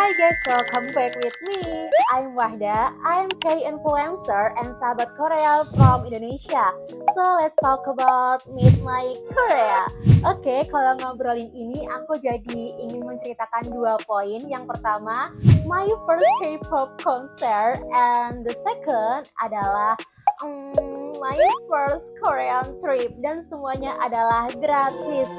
Hi guys, welcome back with me. I'm Wahda, I'm K-influencer and sahabat Korea from Indonesia. So let's talk about Meet My Korea. Oke, kalau ngobrolin ini aku jadi ingin menceritakan dua poin. Yang pertama, my first K-pop concert, and the second adalah my first Korean trip, dan semuanya adalah gratis.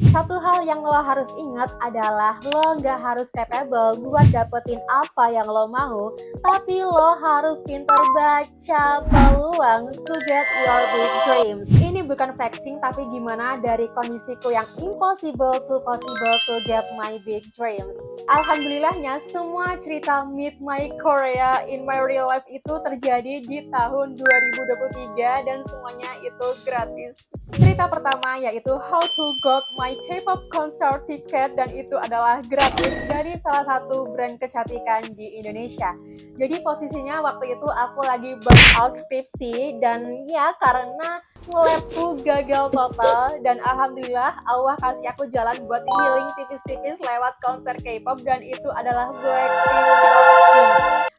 Satu hal yang lo harus ingat adalah lo nggak harus capable buat dapetin apa yang lo mau, tapi lo harus pintar baca peluang to get your big dreams. Ini bukan flexing, tapi gimana dari kondisiku yang impossible to possible to get my big dreams. Alhamdulillahnya semua cerita Meet My Korea in my real life itu terjadi di tahun 2023 dan semuanya itu gratis. Cerita pertama yaitu how to got my K-pop concert ticket, dan itu adalah gratis dari salah satu brand kecantikan di Indonesia. Jadi posisinya waktu itu aku lagi burnout skripsi, dan ya karena labku gagal total, dan alhamdulillah Allah kasih aku jalan buat healing tipis-tipis lewat konser K-pop, dan itu adalah Blackpink.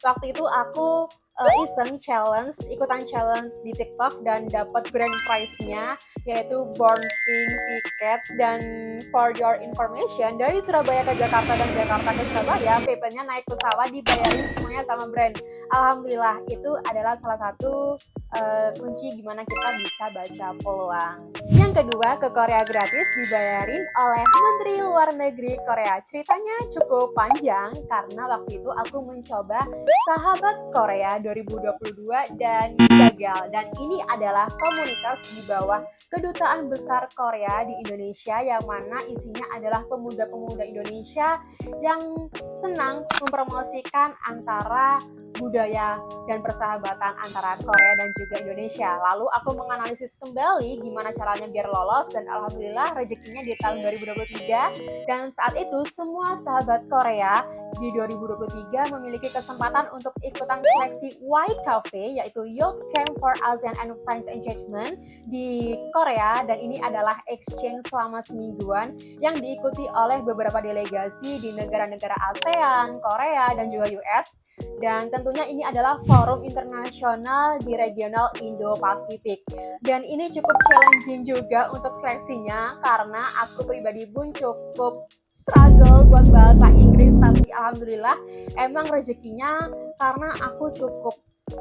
Waktu itu aku iseng ikutan challenge di TikTok dan dapat grand prize-nya yaitu Born Pink tiket. Dan for your information, dari Surabaya ke Jakarta dan Jakarta ke Surabaya, PP-nya naik pesawat dibayarin semuanya sama brand. Alhamdulillah, itu adalah salah satu kunci gimana kita bisa baca peluang. Yang kedua, ke Korea gratis dibayarin oleh Menteri Luar Negeri Korea. Ceritanya cukup panjang karena waktu itu aku mencoba Sahabat Korea 2022 dan gagal. Dan ini adalah komunitas di bawah Kedutaan Besar Korea di Indonesia, yang mana isinya adalah pemuda-pemuda Indonesia yang senang mempromosikan antara budaya dan persahabatan antara Korea dan juga Indonesia. Lalu aku menganalisis kembali gimana caranya biar lolos, dan alhamdulillah rezekinya di tahun 2023. Dan saat itu semua sahabat Korea di 2023 memiliki kesempatan untuk ikutan seleksi YCAFE, yaitu Youth Camp for ASEAN and French Engagement di Korea, dan ini adalah exchange selama semingguan yang diikuti oleh beberapa delegasi di negara-negara ASEAN, Korea, dan juga US. Dan tentunya ini adalah forum internasional di regional Indo-Pasifik. Dan ini cukup challenging juga untuk seleksinya karena aku pribadi pun cukup struggle buat bahasa Inggris, tapi alhamdulillah emang rezekinya karena aku cukup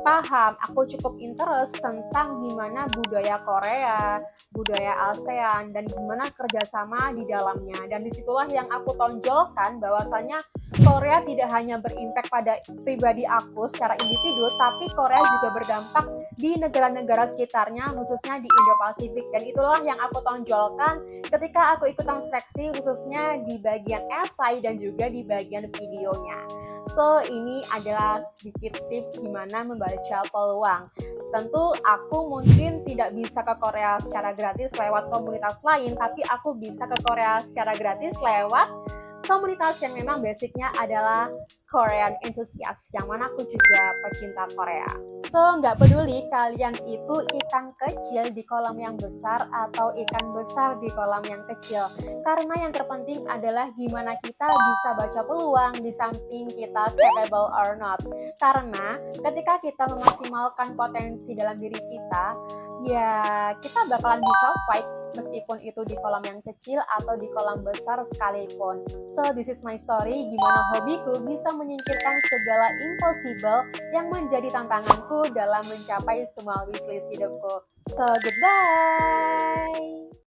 paham, aku cukup interest tentang gimana budaya Korea, budaya ASEAN, dan gimana kerjasama di dalamnya. Dan disitulah yang aku tonjolkan bahwasanya Korea tidak hanya berimpact pada pribadi aku secara individu, tapi Korea juga berdampak di negara-negara sekitarnya, khususnya di Indo-Pasifik. Dan itulah yang aku tonjolkan ketika aku ikutan seleksi, khususnya di bagian esai dan juga di bagian videonya. So, ini adalah sedikit tips gimana membaca peluang. Tentu aku mungkin tidak bisa ke Korea secara gratis lewat komunitas lain, tapi aku bisa ke Korea secara gratis lewat komunitas yang memang basicnya adalah Korean enthusiast, yang mana aku juga pecinta Korea. So, nggak peduli kalian itu ikan kecil di kolam yang besar atau ikan besar di kolam yang kecil, karena yang terpenting adalah gimana kita bisa baca peluang di samping kita capable or not. Karena ketika kita memaksimalkan potensi dalam diri kita, ya kita bakalan bisa fight meskipun itu di kolam yang kecil atau di kolam besar sekalipun. So, this is my story, gimana hobiku bisa menyingkirkan segala impossible yang menjadi tantanganku dalam mencapai semua wishlist hidupku. So, goodbye!